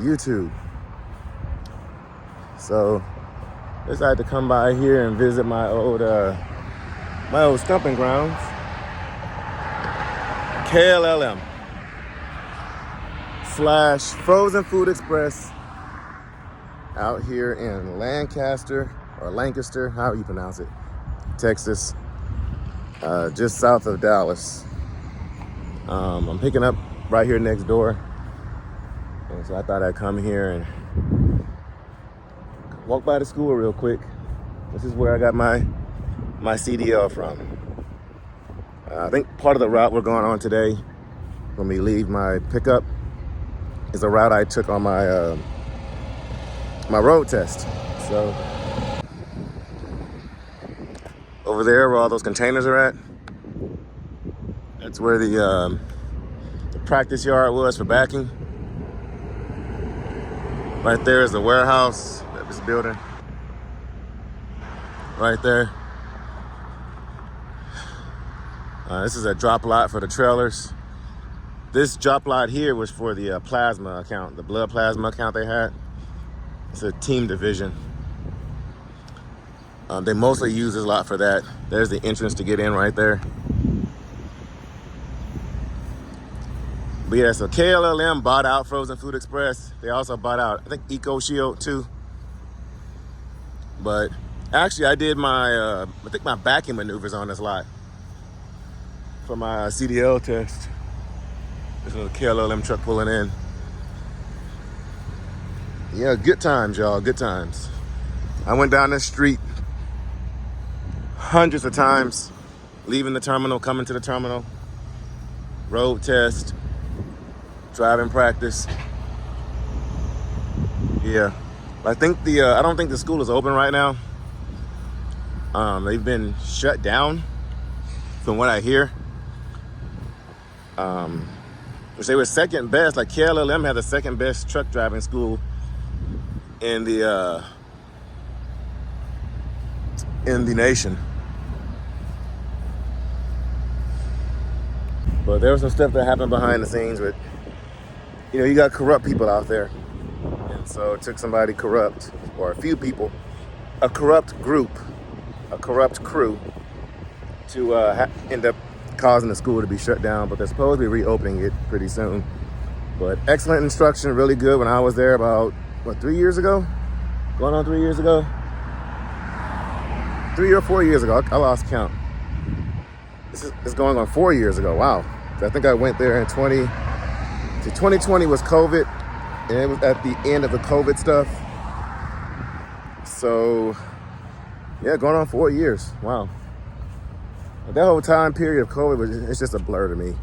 YouTube. So decided to come by here and visit my old stomping grounds, KLLM / Frozen Food Express out here in Lancaster or Lancaster, however you pronounce it, Texas, just south of Dallas. I'm picking up right here next door, and so I thought I'd come here and walk by the school real quick. This is where I got my CDL from. I think part of the route we're going on today, when we leave my pickup, is a route I took on my my road test. So over there where all those containers are at, that's where the practice yard was for backing. Right there is the warehouse that this building. Right there. This is a drop lot for the trailers. This drop lot here was for the plasma account, the blood plasma account they had. It's a team division. They mostly use this lot for that. There's the entrance to get in right there. But yeah, so KLLM bought out Frozen Food Express. They also bought out, I think, Eco Shield too. But actually, I did my, I think my backing maneuvers on this lot for my CDL test. This is a KLLM truck pulling in. Yeah, good times, y'all, good times. I went down this street hundreds of times, leaving the terminal, coming to the terminal, road test, driving practice. Yeah, I think I don't think the school is open right now. They've been shut down from what I hear. Which they were second best, like KLLM had the second best truck driving school in the nation. But there was some stuff that happened behind the scenes with, you got corrupt people out there. And so it took somebody corrupt, or a few people, a corrupt group, a corrupt crew, to end up causing the school to be shut down. But they're supposed to be reopening it pretty soon. But excellent instruction, really good. When I was there about, 3 years ago? Going on 3 years ago? 3 or 4 years ago, I lost count. It's going on 4 years ago, wow. I think I went there in 2020 was COVID, and it was at the end of the COVID stuff. So, yeah, going on 4 years, wow. That whole time period of COVID, it's just a blur to me.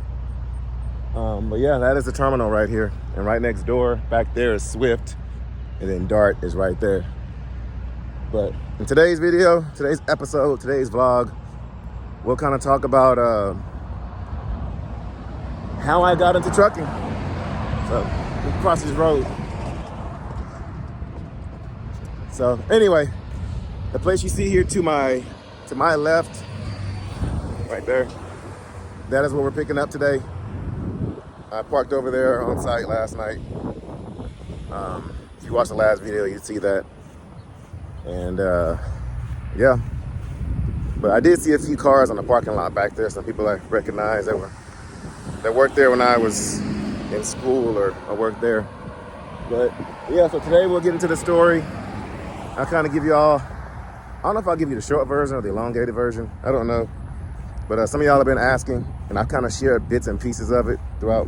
But yeah, that is the terminal right here. And right next door, back there is Swift, and then Dart is right there. But in today's video, today's episode, today's vlog, we'll kind of talk about how I got into trucking. So we cross this road. So anyway, the place you see here to my left, right there, that is what we're picking up today. I parked over there on site last night. If you watched the last video, you'd see that. And yeah, but I did see a few cars on the parking lot back there. Some people I recognized that worked there when I was in school or I worked there. But yeah, so today we'll get into the story. I'll kind of give you all, I don't know if I'll give you the short version or the elongated version. I don't know. But some of y'all have been asking, and I kind of shared bits and pieces of it throughout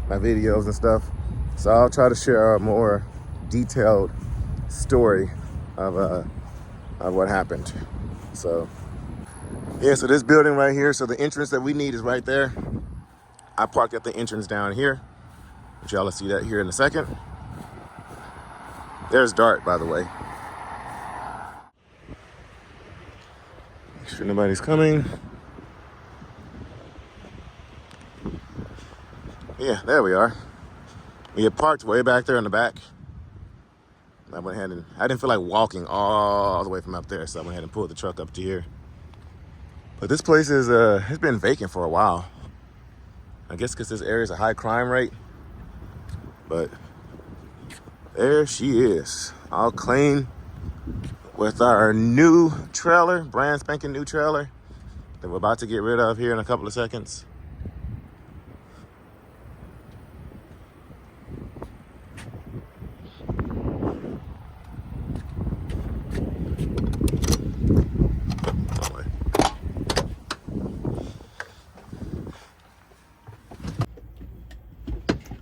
my videos and stuff. So I'll try to share a more detailed story of what happened. So yeah, so this building right here, so the entrance that we need is right there. I parked at the entrance down here, which y'all will see that here in a second. There's Dart, by the way. Make sure nobody's coming. Yeah, there we are. We had parked way back there in the back. I went ahead and I didn't feel like walking all the way from up there, so I went ahead and pulled the truck up to here. But this place is it's been vacant for a while. I guess because this area is a high crime rate. But There she is, all clean with our new trailer, brand spanking new trailer that we're about to get rid of here in a couple of seconds.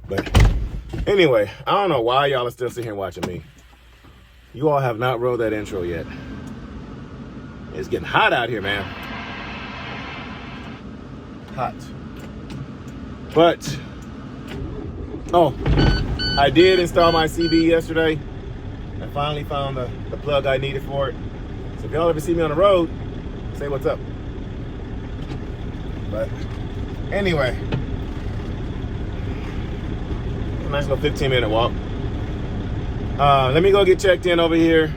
But anyway, I don't know why y'all are still sitting here watching me. You all have not rolled that intro yet. It's getting hot out here, man. Hot. But, oh, I did install my CB yesterday. I finally found the plug I needed for it. So if y'all ever see me on the road, say what's up. But anyway, a nice little 15-minute walk. Let me go get checked in over here,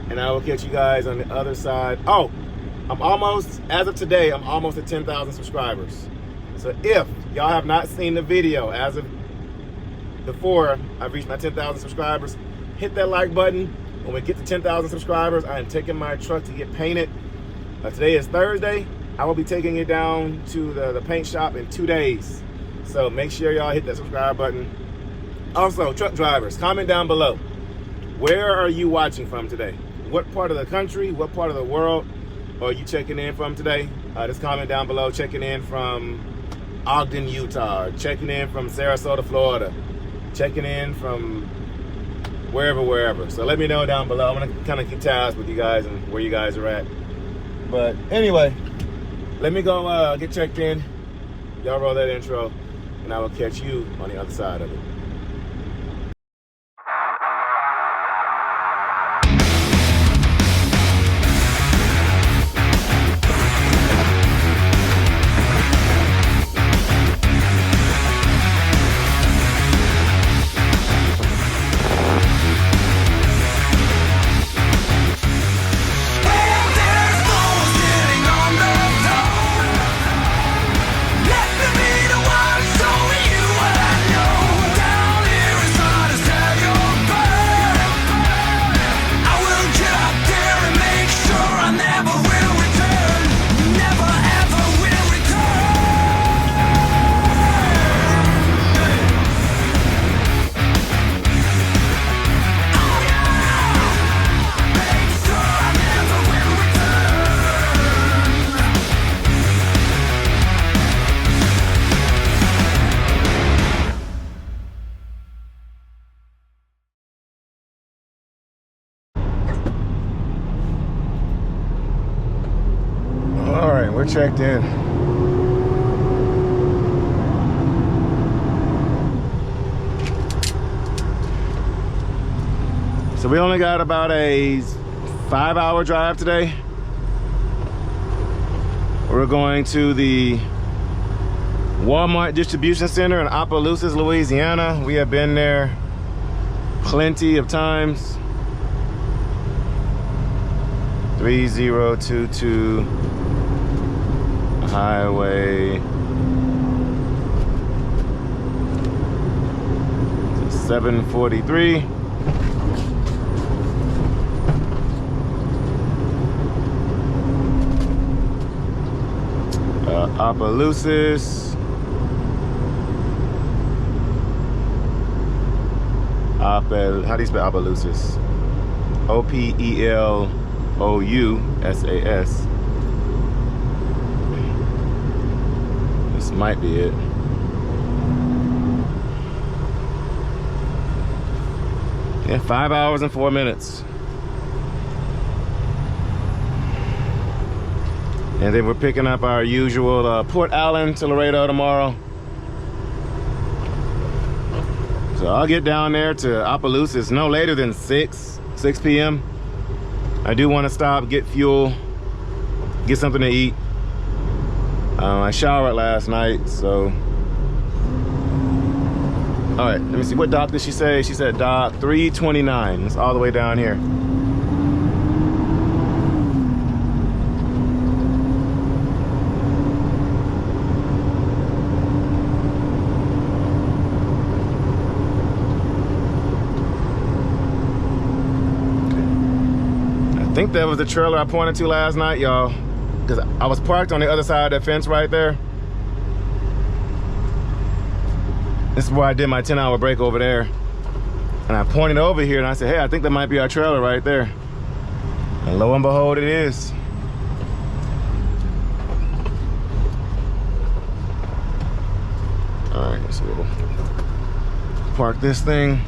and I will catch you guys on the other side. Oh, I'm almost, as of today, I'm almost at 10,000 subscribers. So if y'all have not seen the video as of before I've reached my 10,000 subscribers, hit that like button. When we get to 10,000 subscribers, I am taking my truck to get painted. Today is Thursday. I will be taking it down to the paint shop in 2 days. So make sure y'all hit that subscribe button. Also, truck drivers, comment down below. Where are you watching from today? What part of the country, what part of the world are you checking in from today? Just comment down below. Checking in from Ogden, Utah. Checking in from Sarasota, Florida. Checking in from wherever. So let me know down below. I'm gonna kind of keep tabs with you guys and where you guys are at. But anyway, let me go get checked in. Y'all roll that intro, and I will catch you on the other side of it. We're checked in. So we only got about a 5-hour drive today. We're going to the Walmart distribution center in Opelousas, Louisiana. We have been there plenty of times. 3022 Highway 743. Opelousas. How do you spell Opelousas? Opelousas. This might be it. Yeah, 5 hours and 4 minutes. And then we're picking up our usual Port Allen to Laredo tomorrow. So I'll get down there to Opelousas no later than 6 p.m. I do want to stop, get fuel, get something to eat. I showered last night, so. All right, let me see, what dock did she say? She said dock 329, it's all the way down here. think that was the trailer I pointed to last night, y'all. Because I was parked on the other side of that fence right there. This is where I did my 10-hour break over there. And I pointed over here and I said, hey, I think that might be our trailer right there. And lo and behold, it is. All right, so we'll park this thing.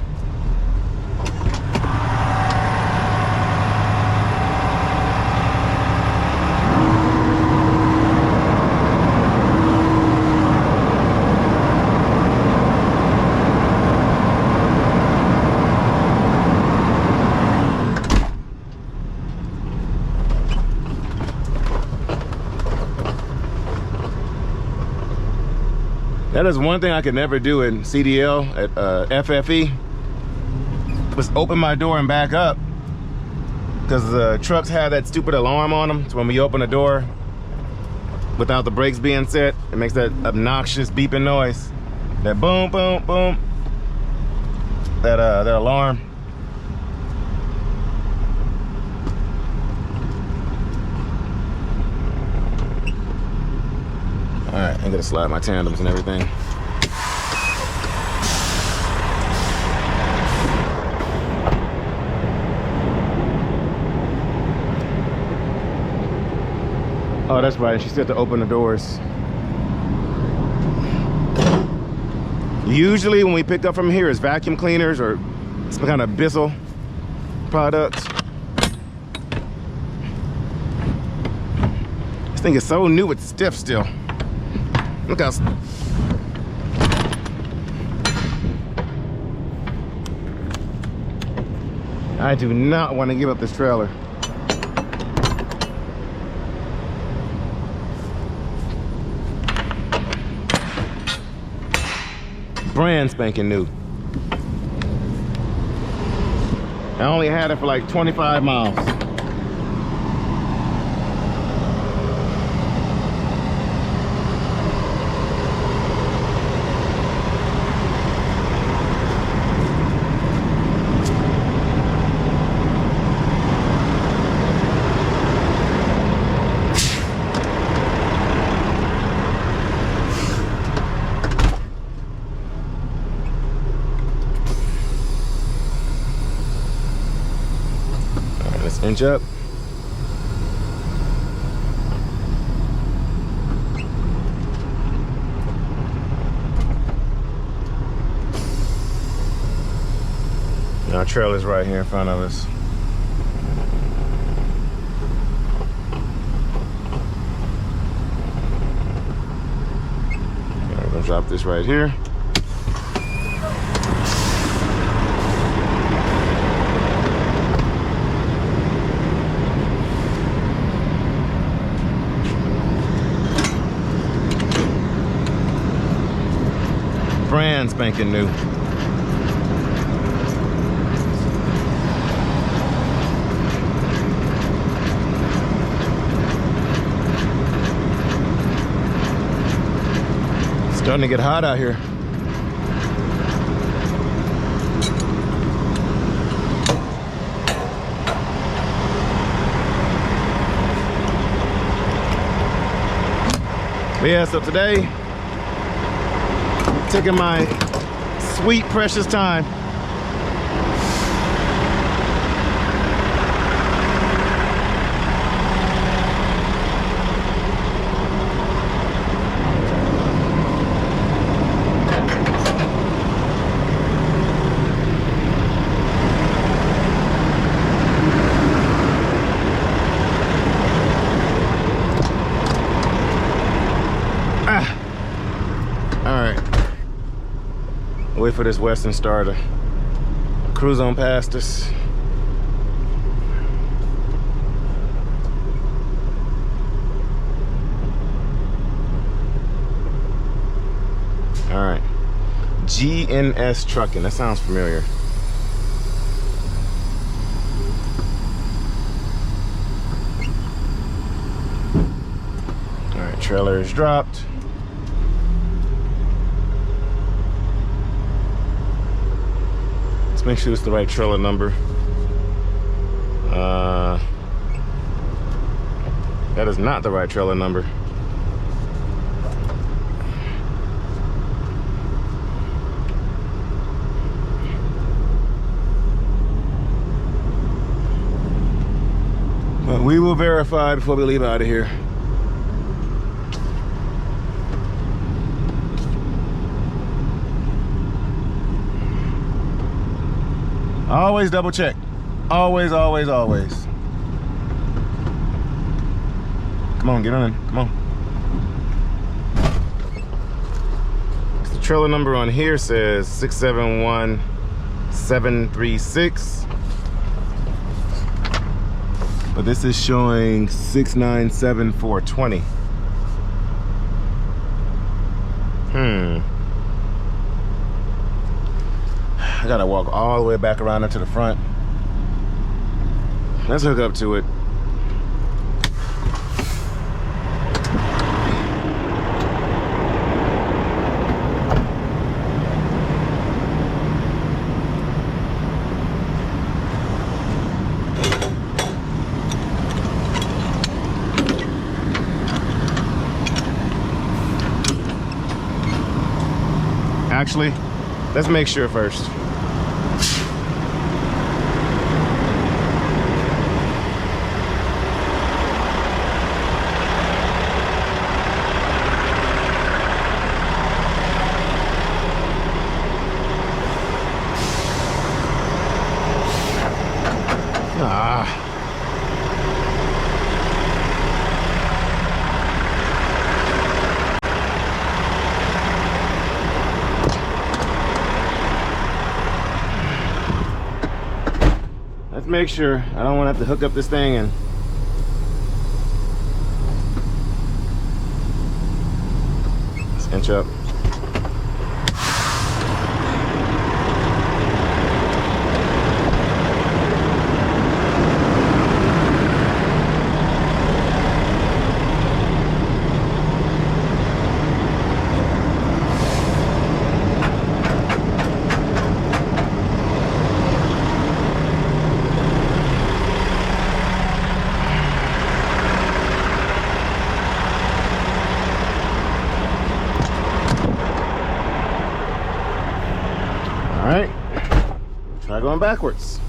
That is one thing I could never do in CDL at FFE, was open my door and back up, because the trucks have that stupid alarm on them. So when we open the door without the brakes being set, it makes that obnoxious beeping noise. That boom, boom, boom. That alarm. All right, I'm gonna slide my tandems and everything. Oh, that's right, she said to open the doors. Usually when we pick up from here, it's vacuum cleaners or some kind of Bissell products. This thing is so new, it's stiff still. Look how... I do not want to give up this trailer. Brand spanking new. I only had it for like 25 miles. Inch up. Our trailer's right here in front of us. We're gonna drop this right here. Brand spanking new. It's starting to get hot out here. But yeah, so today, taking my sweet, precious time. Wait for this Western Star to cruise on past us. All right, GNS Trucking, that sounds familiar. All right, trailer is dropped. Make sure it's the right trailer number. That is not the right trailer number. But we will verify before we leave out of here. Always double check. Always, always, always. Come on, get on in. Come on. The trailer number on here says 671736. But this is showing 697420. I gotta walk all the way back around into the front. Let's hook up to it. Actually, let's make sure first. Make sure I don't want to have to hook up this thing and let's inch up. Going backwards.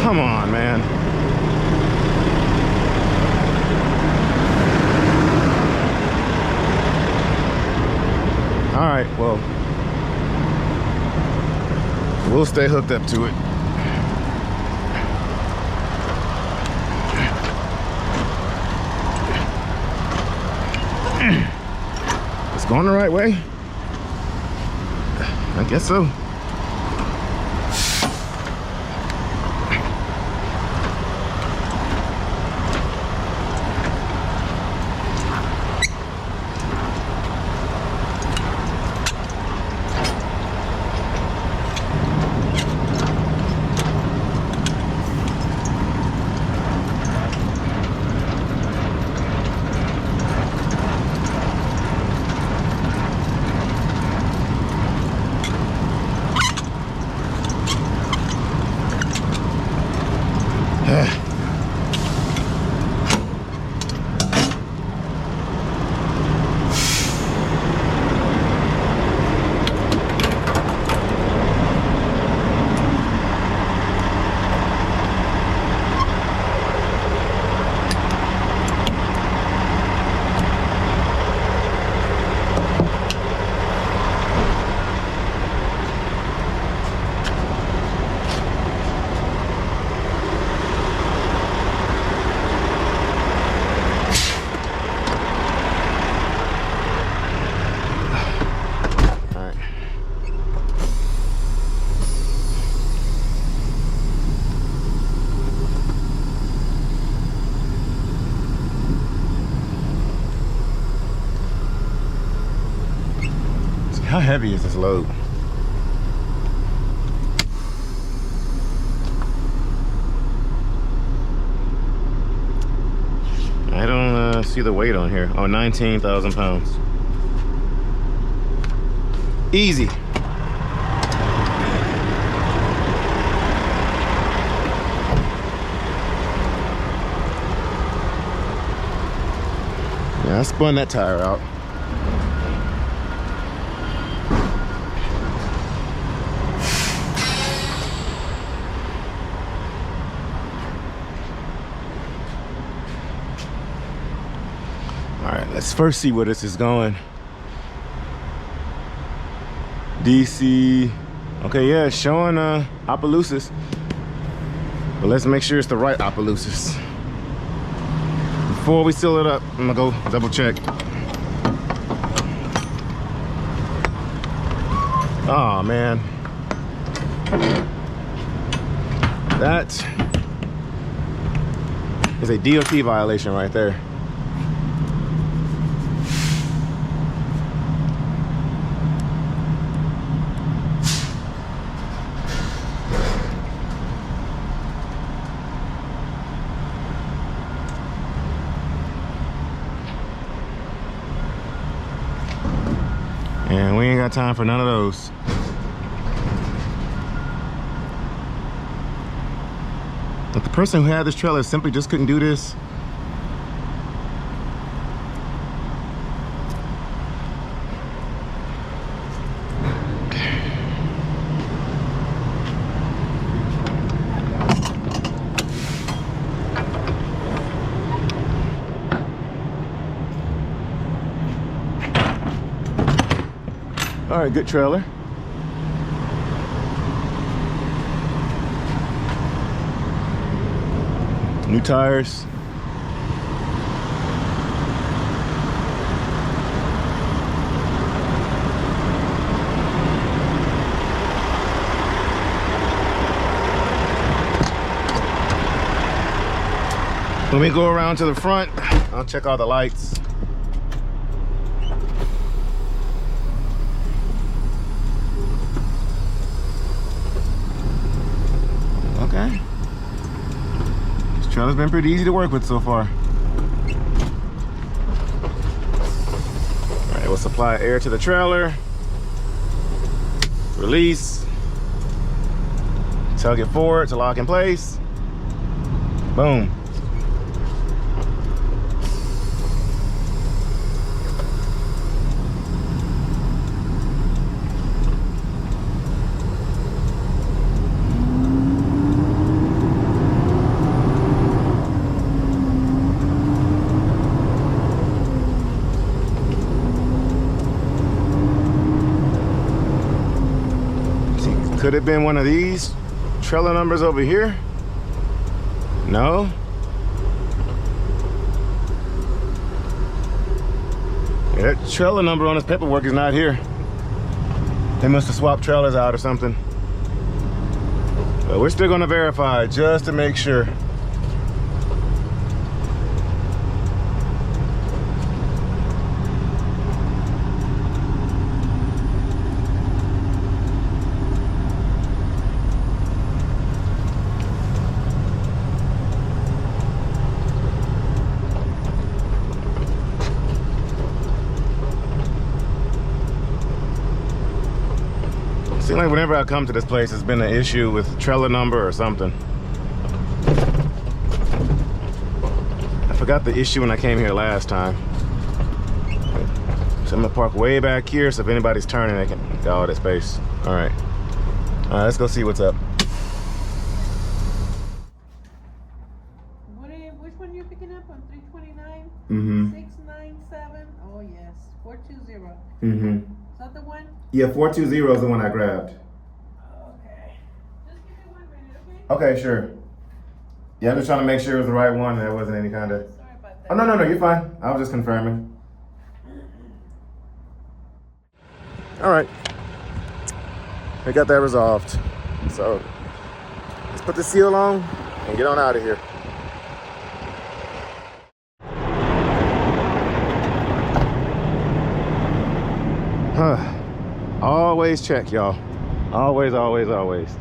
Come on, man. All right, well, we'll stay hooked up to it. It's going the right way. I guess so. heavy is this load? I don't see the weight on here. Oh, 19,000 pounds. Easy. Yeah, I spun that tire out. All right, let's first see where this is going. DC. Okay, yeah, it's showing Opelousas. But let's make sure it's the right Opelousas. Before we seal it up, I'm gonna go double check. Oh man. That is a DOT violation right there. And we ain't got time for none of those. But the person who had this trailer simply just couldn't do this. All right, good trailer. New tires. When we go around to the front, I'll check all the lights. Okay. This trailer's been pretty easy to work with so far. All right, we'll supply air to the trailer. Release. Tug it forward to lock in place. Boom. Could have been one of these trailer numbers over here? No. Yeah, that trailer number on this paperwork is not here. They must have swapped trailers out or something. But we're still gonna verify just to make sure. Seems like whenever I come to this place, it's been an issue with trailer number or something. I forgot the issue when I came here last time. So I'm gonna park way back here, so if anybody's turning, they can get all that space. All right, let's go see what's up. Which one are you picking up on 329? Mm-hmm. 697. Oh yes, 420. Mm-hmm. Is that the one? Yeah, 420 is the one I grabbed. Okay. Just give me 1 minute, okay? Okay, sure. Yeah, I'm just trying to make sure it was the right one. There wasn't any kind of. Sorry about that. Oh no, you're fine. I was just confirming. All right, we got that resolved. So let's put the seal on and get on out of here. always check, y'all. Always, always, always.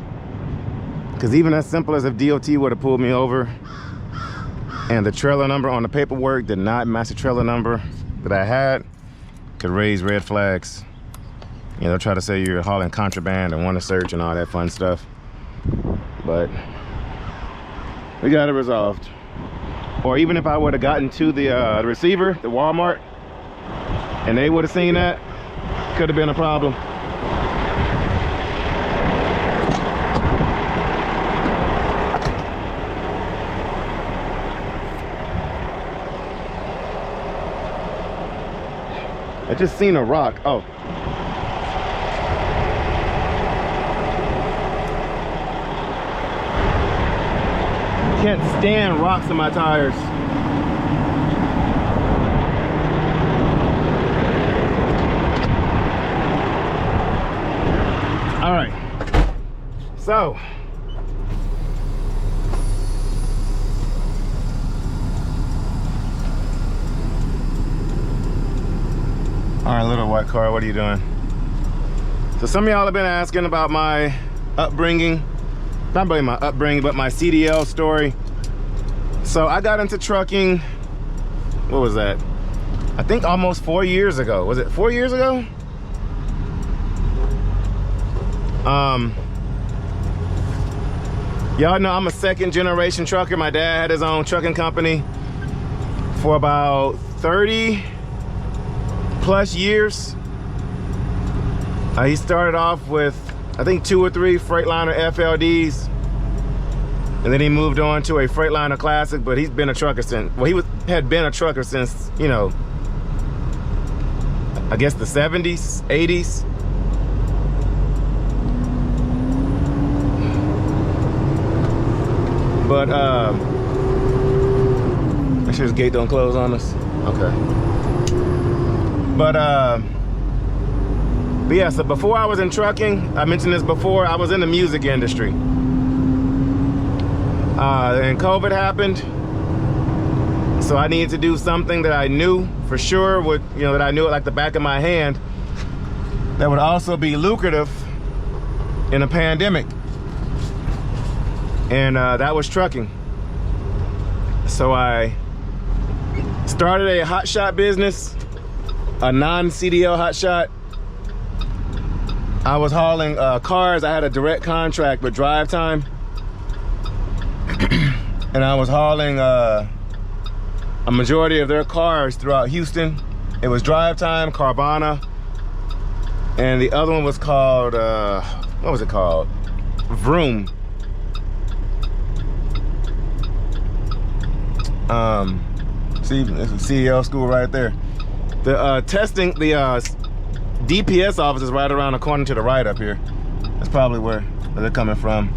Because even as simple as if DOT would have pulled me over and the trailer number on the paperwork did not match the trailer number that I had, could raise red flags. You know, they'll try to say you're hauling contraband and want to search and all that fun stuff. But we got it resolved. Or even if I would have gotten to the receiver, the Walmart, and they would have seen that, could have been a problem. I just seen a rock. Oh. Can't stand rocks in my tires. All right. So. All right, little white car, what are you doing? So some of y'all have been asking about my upbringing. Not really my upbringing, but my CDL story. So I got into trucking, what was that? I think almost 4 years ago. Was it 4 years ago? Y'all know I'm a second generation trucker. My dad had his own trucking company for about 30 plus years. He started off with, I think, 2 or 3 Freightliner FLDs, and then he moved on to a Freightliner Classic. But he's been a trucker since, well, had been a trucker since, you know, I guess the 70s, 80s. But make sure this gate don't close on us. Okay. But yeah, so before I was in trucking, I mentioned this before, I was in the music industry. And COVID happened, so I needed to do something that I knew for sure would, you know, that I knew it like the back of my hand, that would also be lucrative in a pandemic. And that was trucking. So I started a hotshot business, a non-CDL hotshot. I was hauling cars. I had a direct contract with Drive Time. And I was hauling a majority of their cars throughout Houston. It was Drive Time, Carvana, and the other one was called, what was it called? Vroom. See, this is CDL school right there. The testing, the DPS office is right around the corner to the right up here. That's probably where they're coming from.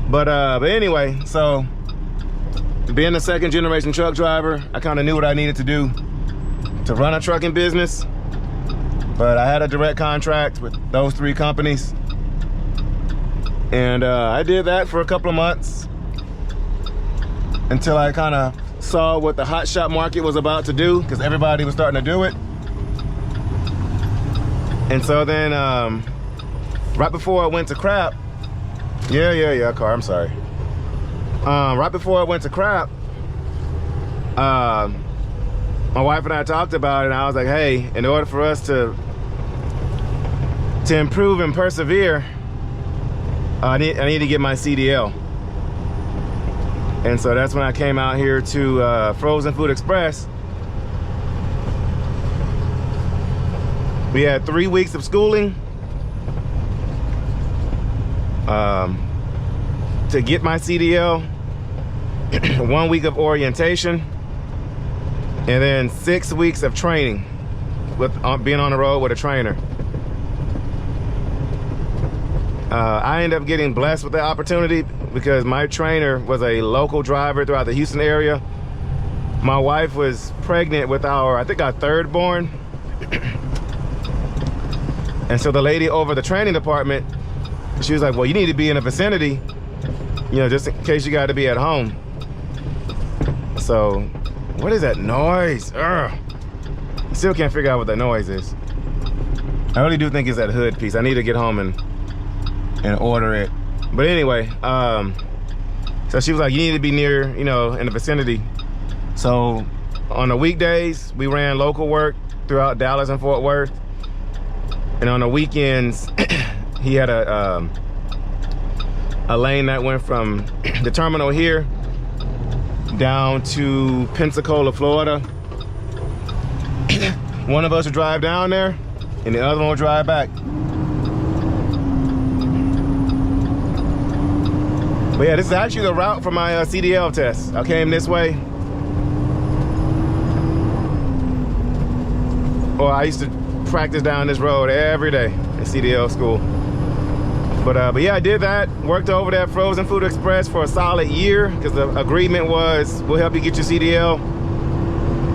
But anyway, so being a second generation truck driver, I kind of knew what I needed to do to run a trucking business. But I had a direct contract with those 3 companies. And I did that for a couple of months until I kind of saw what the hotshot market was about to do, because everybody was starting to do it. And so then right before I went to crap, car, I'm sorry. Right before I went to crap, my wife and I talked about it, and I was like, hey, in order for us to improve and persevere, I need to get my CDL. And so that's when I came out here to Frozen Food Express. We had 3 weeks of schooling to get my CDL, 1 week of orientation, and then 6 weeks of training with being on the road with a trainer. I ended up getting blessed with the opportunity because my trainer was a local driver throughout the Houston area. My wife was pregnant with I think our 3rd born. And so the lady over the training department, she was like, well, you need to be in the vicinity, you know, just in case you got to be at home. So, what is that noise? Ugh. Still can't figure out what that noise is. I really do think it's that hood piece. I need to get home and order it. But anyway, so she was like, you need to be near, you know, in the vicinity. So on the weekdays, we ran local work throughout Dallas and Fort Worth. And on the weekends, he had a lane that went from the terminal here down to Pensacola, Florida. One of us would drive down there and the other one would drive back. But yeah, this is actually the route for my CDL test. I came this way. Well, I used to practice down this road every day in CDL school. But yeah, I did that. Worked over there at Frozen Food Express for a solid year because the agreement was we'll help you get your CDL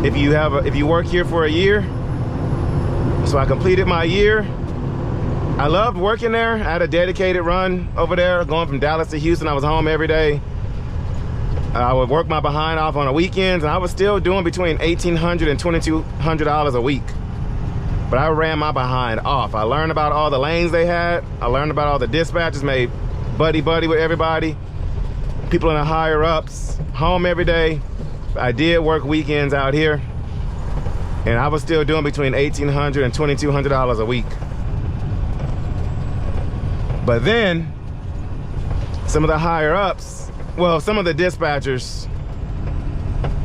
if you work here for a year. So I completed my year. I loved working there. I had a dedicated run over there going from Dallas to Houston. I was home every day. I would work my behind off on the weekends, and I was still doing between $1,800 and $2,200 a week. But I ran my behind off. I learned about all the lanes they had. I learned about all the dispatches, made buddy with everybody. People in the higher ups, home every day. I did work weekends out here. And I was still doing between $1,800 and $2,200 a week. But then, some of the higher ups, well, some of the dispatchers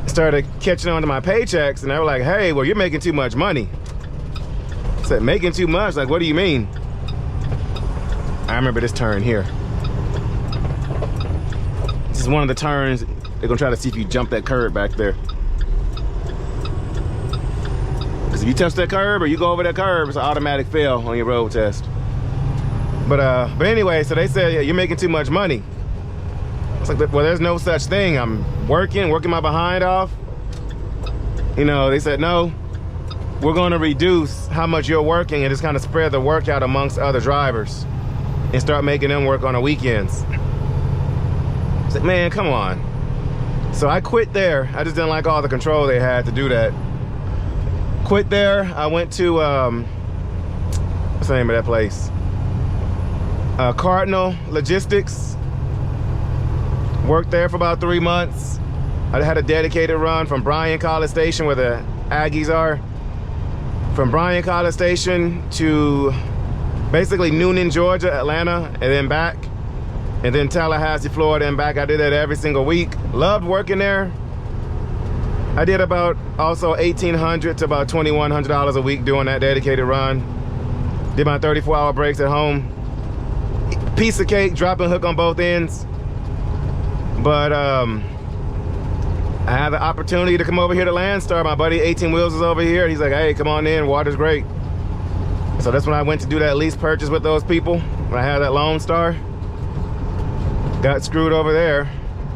started catching on to my paychecks, and they were like, hey, well, you're making too much money. I said, making too much? Like, what do you mean? I remember this turn here. This is one of the turns. They're gonna try to see if you jump that curb back there. Because if you touch that curb or you go over that curb, it's an automatic fail on your road test. But anyway, so they said, yeah, you're making too much money. It's like, well, there's no such thing. I'm working my behind off. You know, they said, no, we're gonna reduce how much you're working and just kind of spread the work out amongst other drivers and start making them work on the weekends. I said, man, come on. So I quit there. I just didn't like all the control they had to do that. Quit there. I went to, what's the name of that place? Cardinal Logistics. Worked there for about 3 months. I had a dedicated run from Bryan College Station, where the Aggies are. From Bryan College Station to basically Noonan, Georgia, Atlanta, and then back. And then Tallahassee, Florida, and back. I did that every single week. Loved working there. I did about also $1,800 to about $2,100 a week doing that dedicated run. Did my 34-hour breaks at home. Piece of cake, drop and hook on both ends. But I had the opportunity to come over here to LoneStar. My buddy 18 Wheels is over here. He's like, hey, come on in, water's great. So that's when I went to do that lease purchase with those people. When I had that LoneStar. Got screwed over there.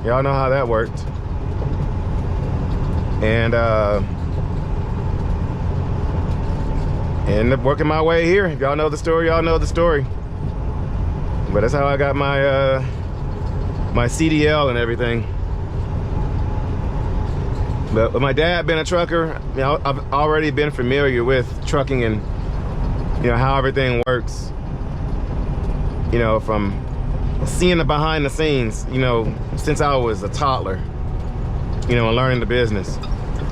Y'all know how that worked. And ended up working my way here. If y'all know the story, y'all know the story. But that's how I got my my CDL and everything. But with my dad being a trucker, you know, I've already been familiar with trucking and, you know, how everything works. You know, from seeing the behind the scenes, you know, since I was a toddler, you know, and learning the business.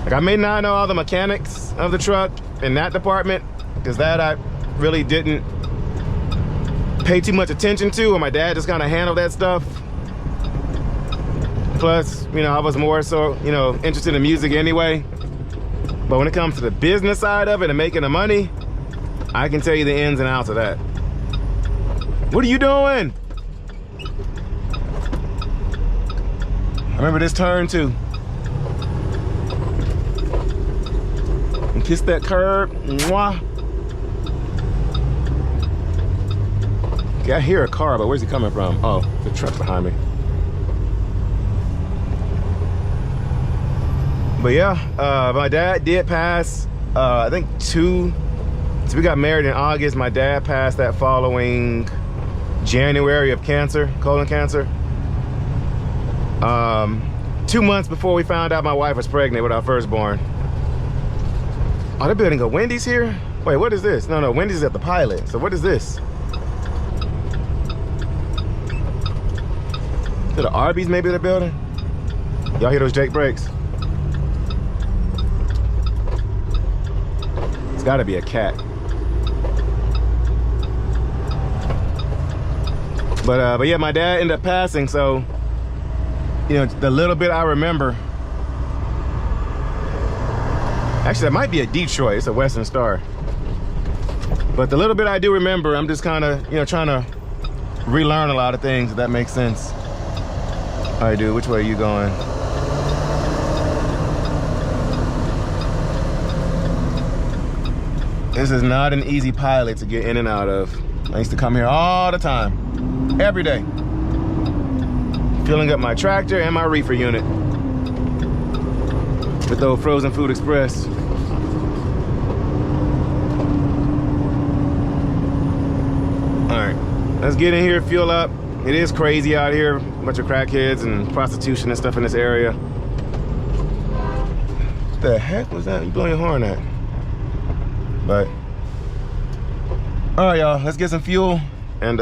Like, I may not know all the mechanics of the truck in that department, because that I really didn't pay too much attention to, or my dad just kind of handled that stuff. Plus, you know, I was more so, you know, interested in music anyway. But when it comes to the business side of it and making the money, I can tell you the ins and outs of that. What are you doing? I remember this turn too. And kiss that curb. Mwah. Okay, I hear a car, but where's he coming from? Oh, the truck behind me. But yeah, my dad did pass, I think so we got married in August. My dad passed that following January of cancer, colon cancer. 2 months before we found out my wife was pregnant with our firstborn. Oh, they're building a Wendy's here? Wait, what is this? No, Wendy's is at the Pilot. So what is this? Is it an Arby's maybe they're building? Y'all hear those Jake brakes? It's gotta be a cat. But yeah, my dad ended up passing, so, you know, the little bit I remember, actually that might be a Detroit, it's a Western Star. But the little bit I do remember, I'm just kind of, you know, trying to relearn a lot of things, if that makes sense. All right, dude, which way are you going? This is not an easy Pilot to get in and out of. I used to come here all the time, every day. Filling up my tractor and my reefer unit with the old Frozen Food Express. All right, let's get in here, fuel up. It is crazy out here, a bunch of crackheads and prostitution and stuff in this area. What the heck was that you blowing your horn at? But, all right, y'all, let's get some fuel and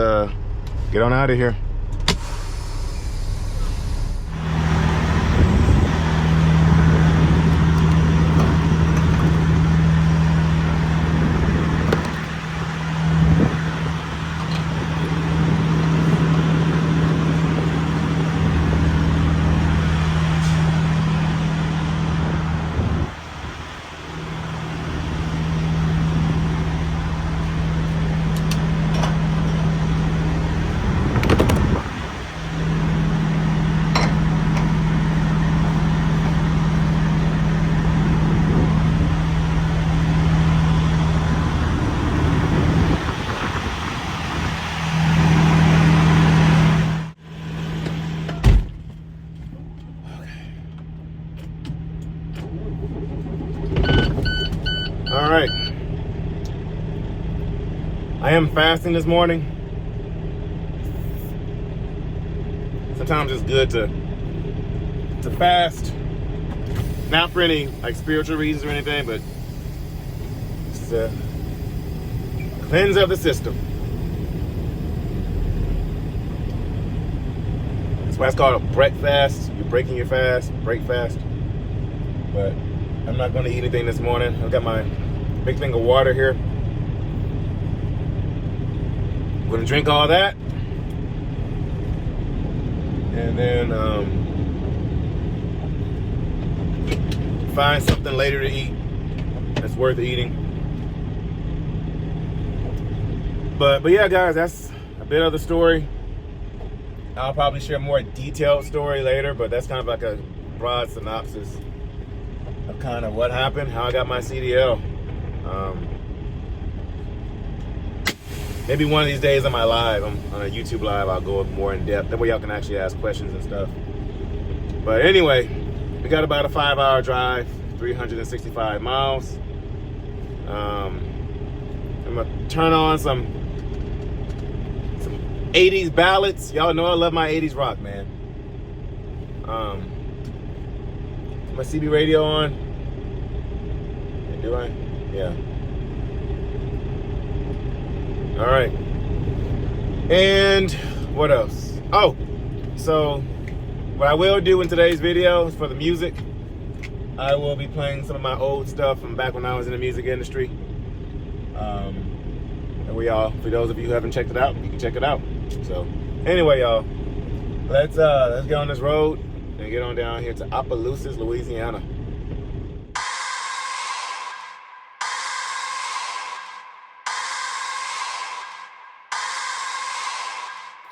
get on out of here. All right, I am fasting this morning. Sometimes it's good to fast, not for any like spiritual reasons or anything, but it's a cleanse of the system. That's why it's called a break fast. You're breaking your fast, break fast. But I'm not going to eat anything this morning. I've got my big thing of water here. I'm going to drink all that. And then find something later to eat that's worth eating. But yeah, guys, that's a bit of the story. I'll probably share a more detailed story later, but that's kind of like a broad synopsis of kind of what happened, how I got my CDL. Maybe one of these days on my live, on a YouTube live, I'll go more in depth. That way y'all can actually ask questions and stuff. But anyway, we got about a 5-hour drive, 365 miles. I'm gonna turn on some 80s ballads. Y'all know I love my 80s rock, man. My CB radio on. Do I? Yeah. All right. And what else? Oh, so what I will do in today's video is for the music, I will be playing some of my old stuff from back when I was in the music industry. And for those of you who haven't checked it out, you can check it out. So anyway, y'all, let's get on this road and get on down here to Opelousas, Louisiana.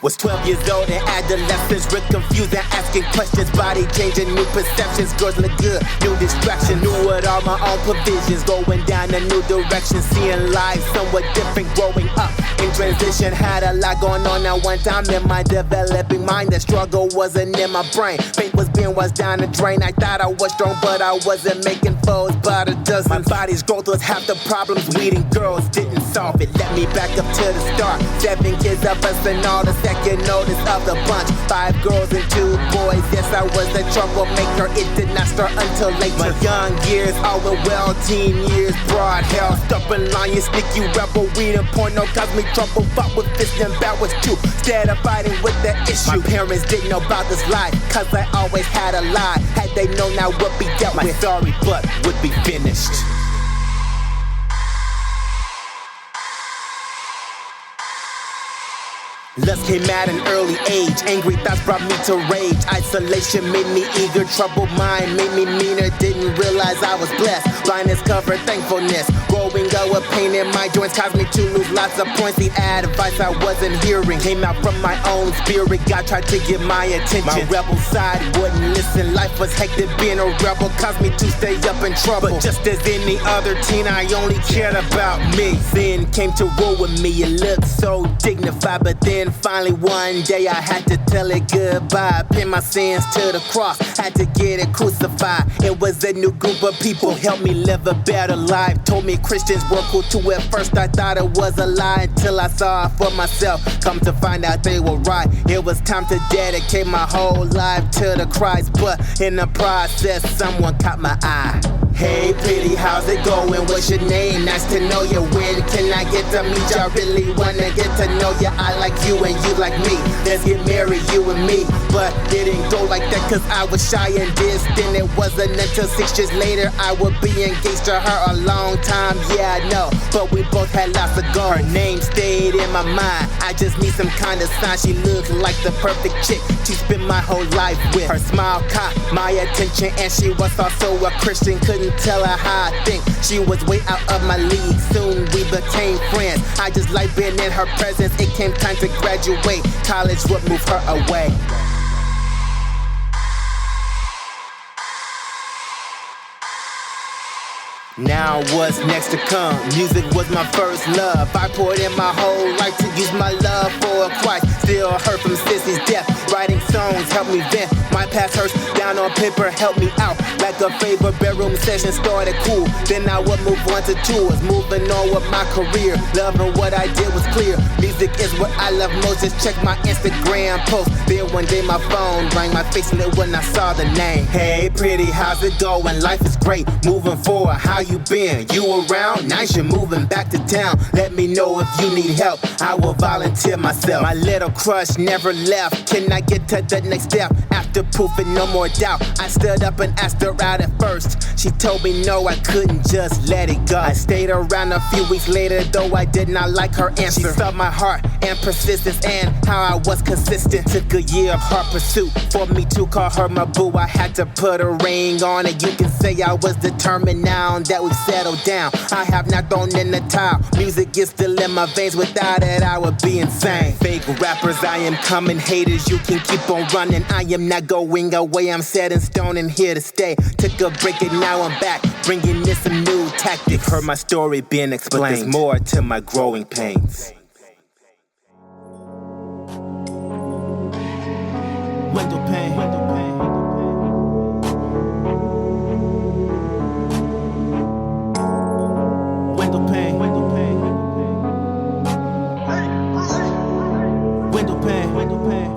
Was 12 years old and adolescence, real confused and asking questions, body changing, new perceptions, girls look good, new distraction, knew what all my own provisions, going down a new direction, seeing life somewhat different, growing up in transition, had a lot going on at one time in my developing mind, the struggle wasn't in my brain, faith was being washed down the drain, I thought I was strong but I wasn't making foes, but a dozen, my body's growth was half the problems, weeding girls didn't solve it, let me back up to the start, 7 kids of us and all the second notice of the bunch, 5 girls and 2 boys, yes I was the troublemaker. It did not start until later. My young years, all went well, teen years, broad hell. Stubborn lion, sneaky rebel, weed and porno caused me trouble. Fought with this and that was true. Instead of fighting with the issue, my parents didn't know about this life, cause I always had a lie. Had they known I would be dealt with, my sorry but would be finished. Lust came at an early age. Angry thoughts brought me to rage. Isolation made me eager. Troubled mind made me meaner. Didn't realize I was blessed. Blindness covered thankfulness. Growing up with pain in my joints caused me to lose lots of points. The advice I wasn't hearing came out from my own spirit. God tried to get my attention. My rebel side wouldn't listen. Life was hectic. Being a rebel caused me to stay up in trouble. But just as any other teen, I only cared about me. Sin came to rule with me. It looked so dignified, but then finally one day I had to tell it goodbye. Pin my sins to the cross, had to get it crucified. It was a new group of people, helped me live a better life. Told me Christians were cool too. At first I thought it was a lie until I saw it for myself. Come to find out they were right. It was time to dedicate my whole life to the Christ, but in the process someone caught my eye. Hey pretty, how's it going? What's your name? Nice to know you. When can I get to meet you? I really wanna get to know you. I like you and you like me. Let's get married, you and me. But didn't go like that cause I was shy and distant. It wasn't until 6 years later I would be engaged to her. A long time, yeah I know, but we both had lots of goals. Her name stayed in my mind. I just need some kind of sign. She looked like the perfect chick to spend my whole life with. Her smile caught my attention and she was also a Christian. Couldn't tell her how I think. She was way out of my league. Soon we became friends. I just liked being in her presence. It came time to graduate. College would move her away. Now what's next to come? Music was my first love. I poured in my whole life to use my love for Christ. Still hurt from Sissy's death. Writing songs helped me vent. My past hurts down on paper helped me out. Like a favorite bedroom session started cool. Then I would move on to tours. Moving on with my career. Loving what I did was clear. Music is what I love most. Just check my Instagram post. Then one day my phone rang. My face lit when I saw the name. Hey pretty, how's it going? Life is great. Moving forward, how you been? You around? Nice, you're moving back to town. Let me know if you need help. I will volunteer myself. My little crush never left. Can I get to the next step? After proof and no more doubt, I stood up and asked her out at first. She told me no, I couldn't just let it go. I stayed around a few weeks later, though I did not like her answer. She saw my heart and persistence and how I was consistent. Took a year of hard pursuit for me to call her my boo. I had to put a ring on it. You can say I was determined now that we've settled down. I have not thrown in the towel. Music is still in my veins. Without it, I would be insane. Fake rappers, I am coming. Haters, you can keep on running. I am not going away. I'm set in stone and here to stay. Took a break and now I'm back, bringing in some new tactics. Heard my story being explained, but there's more to my growing pains. Window pane, window pane. Window pane, window pane. Window pane, window pane.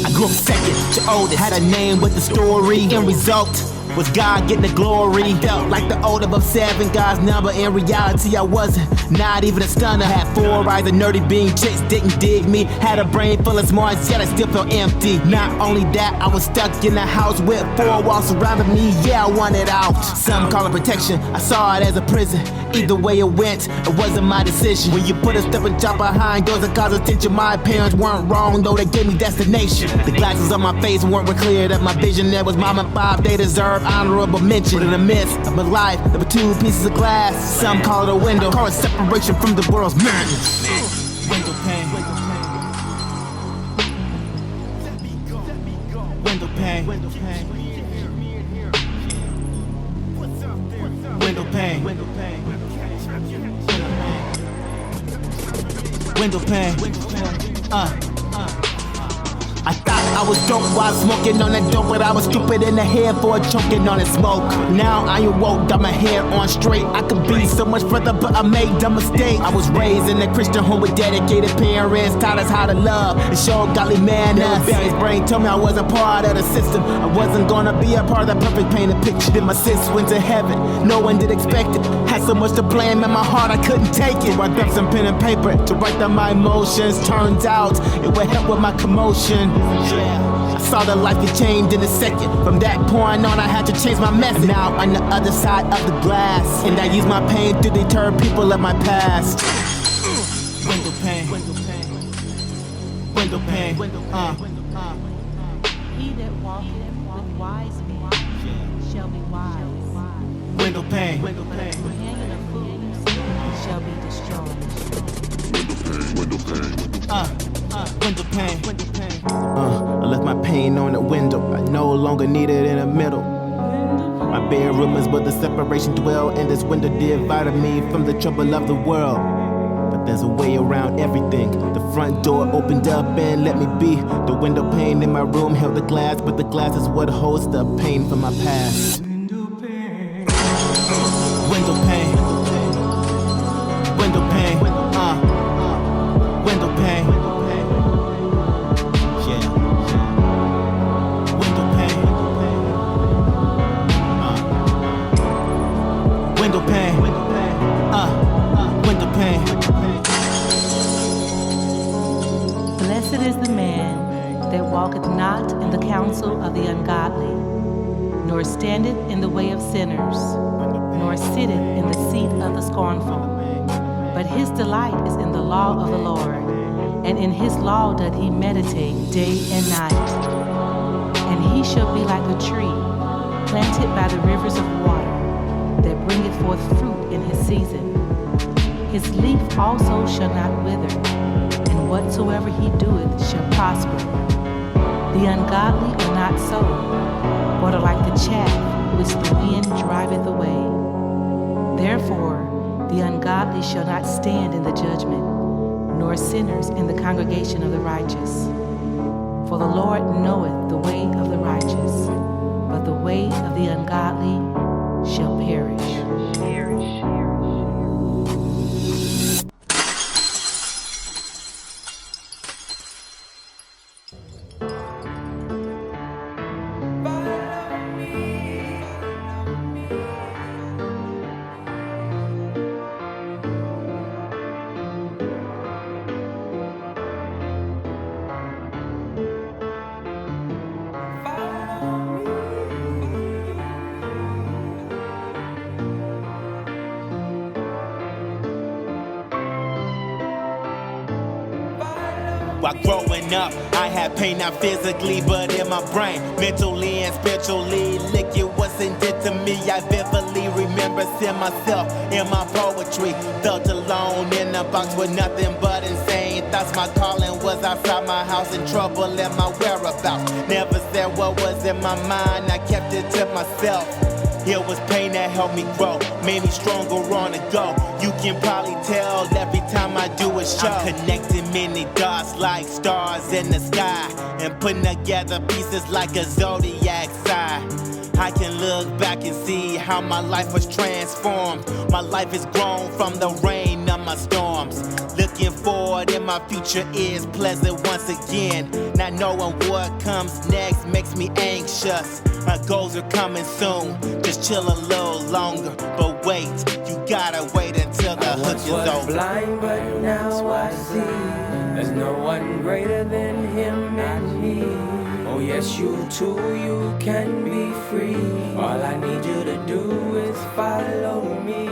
I grew up second to oldest, had a name with the story. End result was God getting the glory. Felt like the old above 7 God's number. In reality I wasn't, not even a stunner. Had 4 eyes and nerdy being chicks didn't dig me. Had a brain full of smarts, yet I still felt empty. Not only that, I was stuck in a house with 4 walls surrounding me. Yeah, I wanted out. Some call it protection, I saw it as a prison. Either way it went, it wasn't my decision. When you put a step and drop behind doors that cause attention, my parents weren't wrong, though they gave me destination. The glasses on my face weren't clear that my vision there was mom and pop. They deserve honorable mention. But in the midst of my life, there were 2 pieces of glass. Some call it a window, call it separation from the world's madness. Window pane. Window pane. Window pane. Window pane. Window pane. Window pane. I thought I was dope while smoking on that dope, but I was stupid in the head for choking on the smoke. Now I awoke, got my hair on straight. I could be so much further, but I made a mistake. I was raised in a Christian home with dedicated parents, taught us how to love and show godly manners. Barry's brain told me I wasn't part of the system. I wasn't gonna be a part of that perfect painted picture. Then my sis went to heaven, no one did expect it. Had so much to blame in my heart, I couldn't take it. I grabbed some pen and paper to write down my emotions. Turns out it would help with my commotion. Yeah, I saw the life get changed in a second. From that point on, I had to change my message. Now on the other side of the glass, and I use my pain to deter people of my past. Window pane, window pane, window pane. He that walketh with wise men shall be wise. Window pane, window The pane. companion of fools shall be destroyed. Window pane, window pane. I left my pain on the window. I no longer need it in the middle. My bedroom is where the separation dwell, and this window divided me from the trouble of the world. But there's a way around everything. The front door opened up and let me be. The window pane in my room held the glass, but the glass is what holds the pain from my past. Window pane, window pane, window pane, window pane. Yeah, window pane, window pane, window pane. Blessed is the man that walketh not in the counsel of the ungodly, nor standeth in the way of sinners, nor sitteth in the seat of the scornful. But his delight is in the law of the Lord, and in his law doth he meditate day and night. And he shall be like a tree planted by the rivers of water, that bringeth forth fruit in his season. His leaf also shall not wither, and whatsoever he doeth shall prosper. The ungodly are not so, but are like the chaff which the wind driveth away. Therefore, the ungodly shall not stand in the judgment, nor sinners in the congregation of the righteous. For the Lord knoweth the way of the righteous, but the way of the ungodly shall perish. While growing up, I had pain not physically, but in my brain, mentally and spiritually. Liquid wasn't dead to me. I vividly remember seeing myself in my poetry. Felt alone in a box with nothing but insane thoughts. My calling was outside my house, in trouble in my whereabouts. Never said what was in my mind, I kept it to myself. It was pain that helped me grow, made me stronger on the go. You can probably tell every time I do a show. I'm connecting many dots like stars in the sky, and putting together pieces like a zodiac sign. I can look back and see how my life was transformed. My life has grown from the rain of my storms. Looking forward and my future is pleasant once again. Not knowing what comes next makes me anxious. My goals are coming soon, just chill a little longer. But wait, you gotta wait until the hook is over. I was blind, but now I see. There's no one greater than him and me. Oh yes, you too, you can be free. All I need you to do is follow me.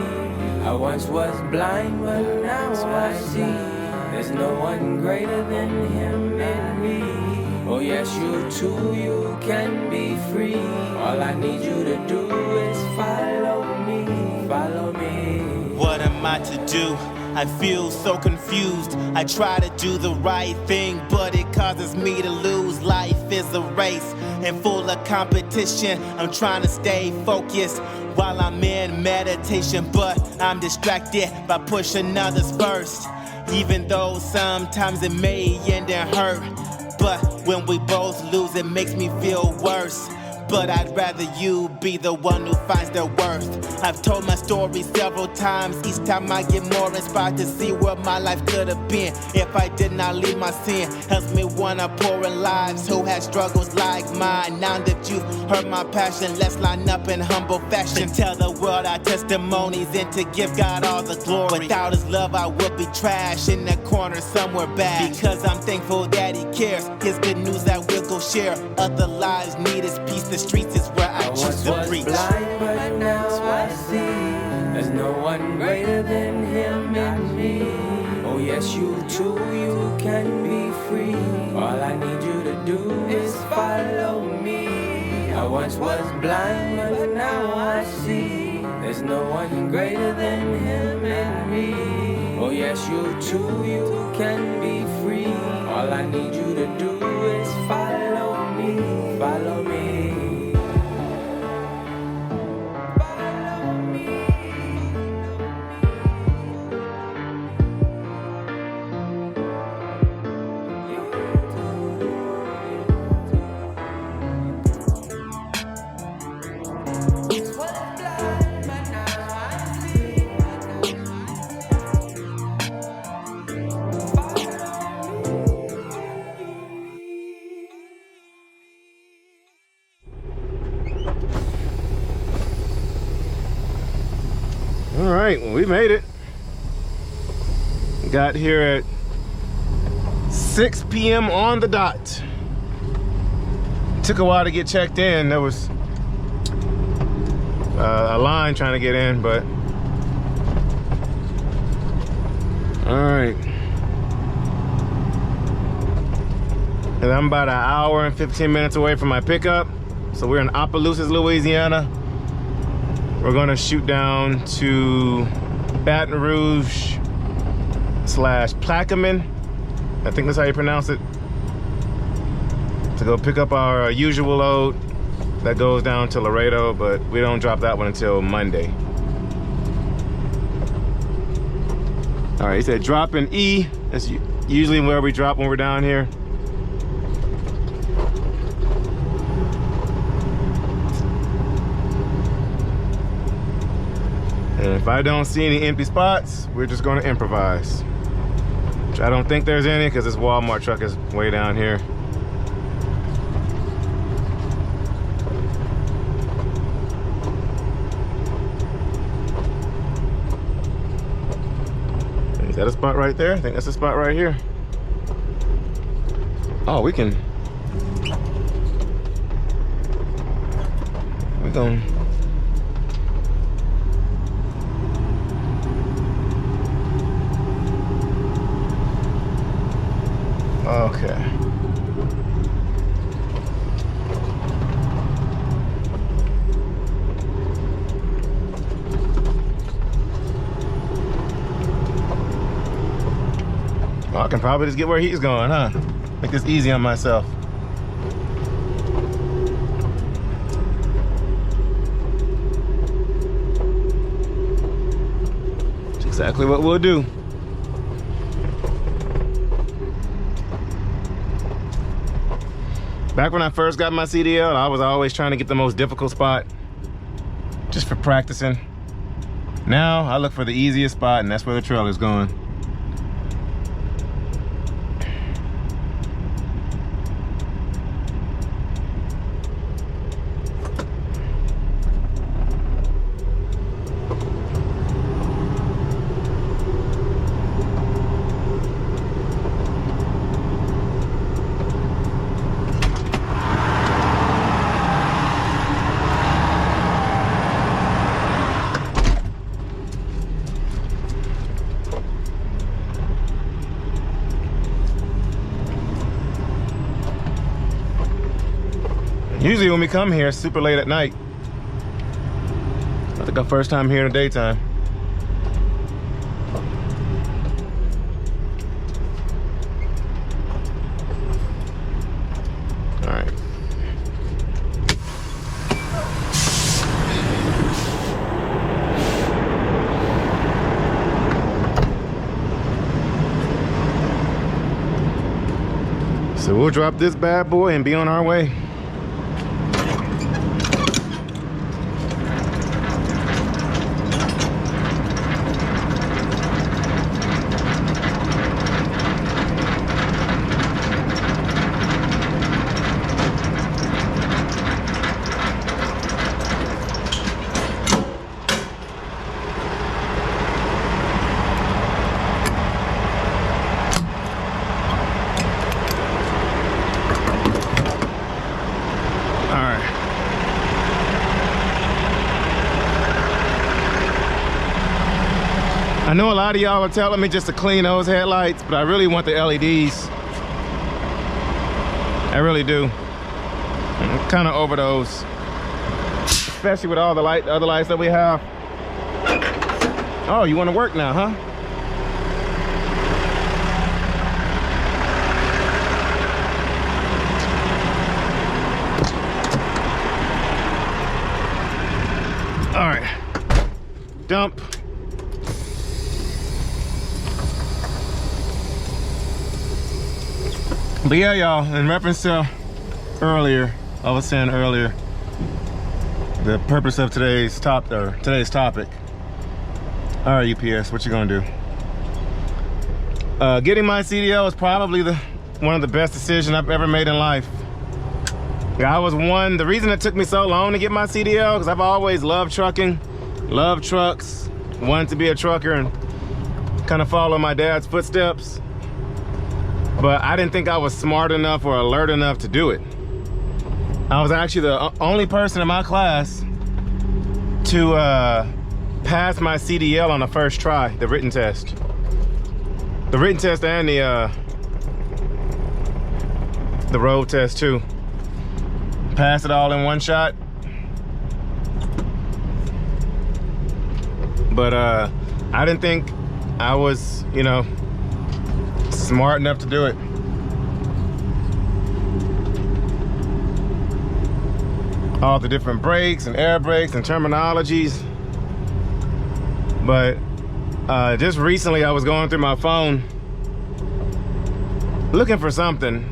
I once was blind, but now I see. There's no one greater than him and me. Oh yes, you too, you can be free. All I need you to do is follow me, follow me. What am I to do? I feel so confused. I try to do the right thing, but it causes me to lose. Life is a race and full of competition. I'm trying to stay focused while I'm in meditation, but I'm distracted by pushing others first. Even though sometimes it may end in hurt, But when we both lose, it makes me feel worse. But I'd rather you be the one who finds their worth. I've told my story several times. Each time I get more inspired to see where my life could have been if I did not leave my sin. Helps me wanna pour in lives who had struggles like mine. Now that you've heard my passion, let's line up in humble fashion. Tell the world our testimonies and to give God all the glory. Without his love I would be trash in the corner somewhere bad. Because I'm thankful that he cares. His good news that we'll go share. Other lives need his peace. The streets is where I choose to preach. Blind, but now I see there's no one greater than him in me. Oh yes, you too, you can be free. All I need you to do is follow me. I once was blind, but now I see there's no one greater than him in me. Oh yes, you too, you can be free. All I need you to do is follow me, follow me. All right, well, we made it. Got here at 6 p.m. on the dot. Took a while to get checked in. There was a line trying to get in, but all right. And I'm about an hour and 15 minutes away from my pickup. So we're in Opelousas, Louisiana. We're gonna shoot down to Baton Rouge / Caveman. I think that's how you pronounce it. To go pick up our usual load that goes down to Laredo, but we don't drop that one until Monday. All right, he said drop in E. That's usually where we drop when we're down here. And if I don't see any empty spots, we're just gonna improvise. Which I don't think there's any because this Walmart truck is way down here. Is that a spot right there? I think that's a spot right here. Oh, we're gonna okay. Well, I can probably just get where he's going, huh? Make this easy on myself. That's exactly what we'll do. Back when I first got my CDL, I was always trying to get the most difficult spot just for practicing. Now I look for the easiest spot, and that's where the trailer's going. Usually when we come here, it's super late at night. I think our first time here in the daytime. All right. So we'll drop this bad boy and be on our way. I know a lot of y'all are telling me just to clean those headlights, but I really want the LEDs. I really do. I'm kind of over those, especially with all the other lights that we have. Oh, you want to work now, huh? All right, dump. But yeah, y'all, in reference to earlier, I was saying earlier, the purpose of today's topic. All right, UPS, what you gonna do? Getting my CDL is probably one of the best decisions I've ever made in life. The reason it took me so long to get my CDL, because I've always loved trucking, loved trucks, wanted to be a trucker and kind of follow my dad's footsteps. But I didn't think I was smart enough or alert enough to do it. I was actually the only person in my class to pass my CDL on the first try, the written test. The written test and the road test too. Passed it all in one shot. But I didn't think I was, smart enough to do it. All the different brakes and air brakes and terminologies. But just recently I was going through my phone looking for something,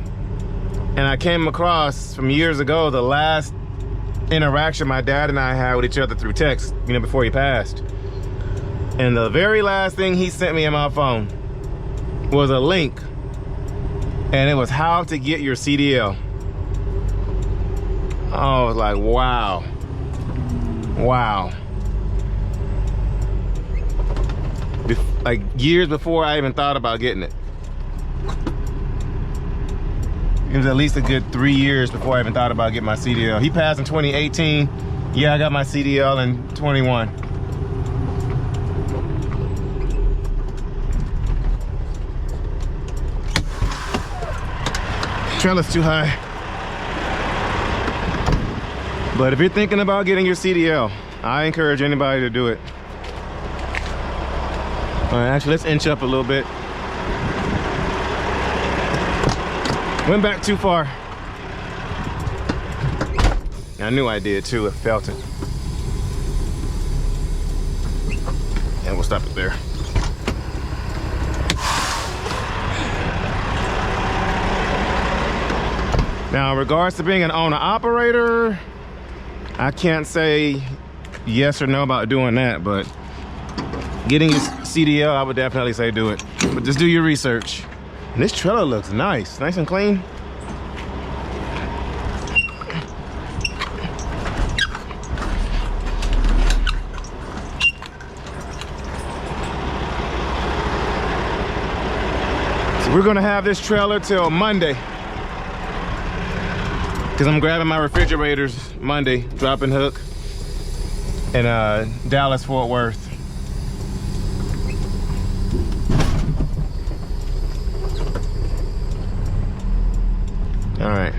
and I came across from years ago the last interaction my dad and I had with each other through text, before he passed. And the very last thing he sent me in my phone was a link, and it was how to get your CDL. I was like, wow. Like years before I even thought about getting it. It was at least a good 3 years before I even thought about getting my CDL. He passed in 2018. Yeah, I got my CDL in 21. Trailer's too high. But if you're thinking about getting your CDL, I encourage anybody to do it. All right, actually, let's inch up a little bit. Went back too far. I knew I did too, I felt it. And we'll stop it there. Now, in regards to being an owner-operator, I can't say yes or no about doing that, but getting your CDL, I would definitely say do it. But just do your research. And this trailer looks nice and clean. So we're gonna have this trailer till Monday, because I'm grabbing my refrigerators Monday, dropping hook in Dallas, Fort Worth. All right.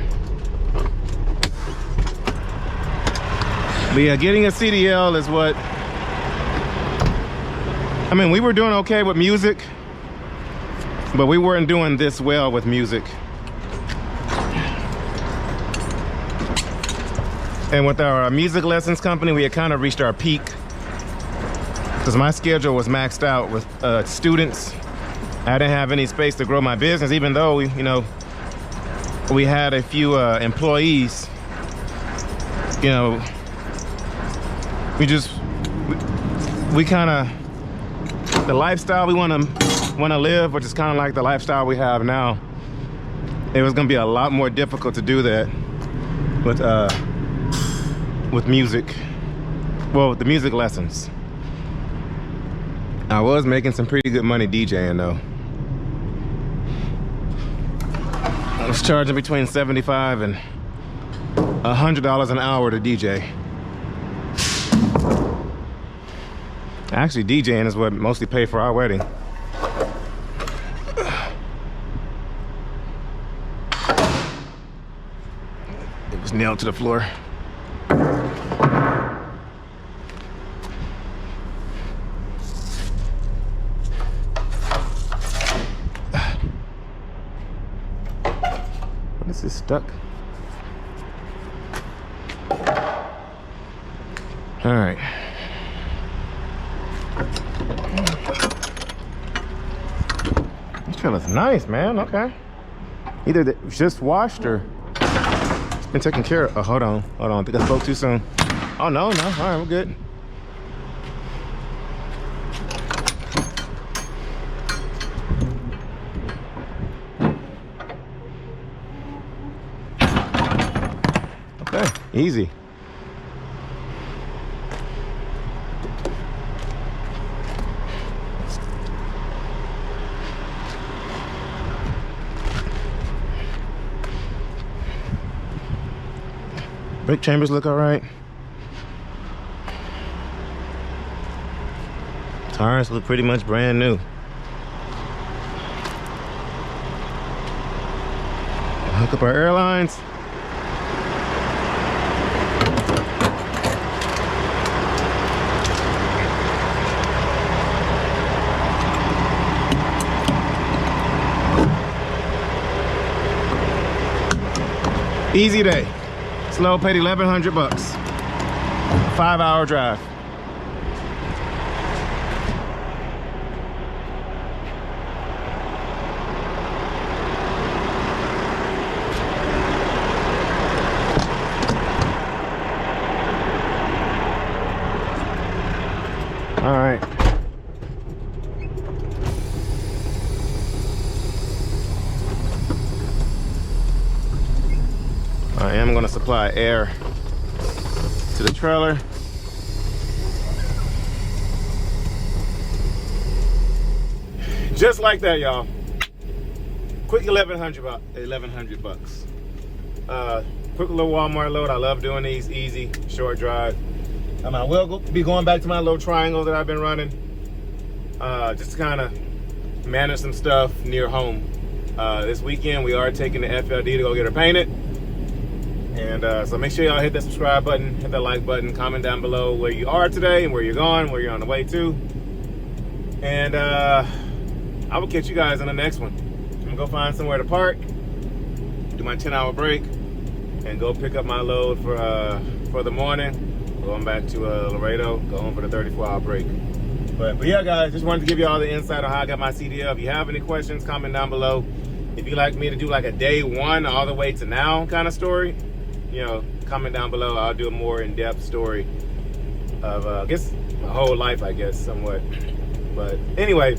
But yeah, getting a CDL is what, I mean, we were doing okay with music, but we weren't doing this well with music. And with our music lessons company, we had kind of reached our peak, because my schedule was maxed out with students. I didn't have any space to grow my business, even though, we had a few employees, you know, we kind of, the lifestyle we want to live, which is kind of like the lifestyle we have now, it was going to be a lot more difficult to do that with music. Well, with the music lessons. I was making some pretty good money DJing though. I was charging between $75 and $100 an hour to DJ. Actually, DJing is what mostly paid for our wedding. It was nailed to the floor. This is stuck. All right. This trailer's nice, man. Okay. Either it's just washed or it's been taken care of. Oh, hold on. I think I spoke too soon. Oh, no. All right, we're good. Okay, easy. Brake chambers look all right. Tires look pretty much brand new. Hook up our airlines. Easy day. Slow, paid $1,100 bucks. 5-hour drive. All right. I am going to supply air to the trailer. Just like that, y'all. Quick $1,100 bucks. Quick little Walmart load. I love doing these, easy, short drive. I will be going back to my little triangle that I've been running, just to kind of manage some stuff near home. This weekend we are taking the FLD to go get her painted. And so make sure y'all hit that subscribe button, hit that like button, comment down below where you are today and where you're going, where you're on the way to. And I will catch you guys on the next one. I'm gonna go find somewhere to park, do my 10-hour break, and go pick up my load for the morning. Going back to Laredo, go home for the 34-hour break. But yeah, guys, just wanted to give you all the insight on how I got my CDL. If you have any questions, comment down below. If you'd like me to do like a day one all the way to now kind of story, you know, comment down below. I'll do a more in-depth story of, I guess, my whole life, I guess, somewhat. But anyway,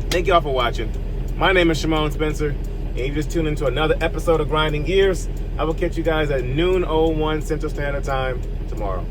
thank y'all for watching. My name is Shymon Spencer, and you just tuned into another episode of Grinding Gears. I will catch you guys at noon 01 Central Standard Time tomorrow.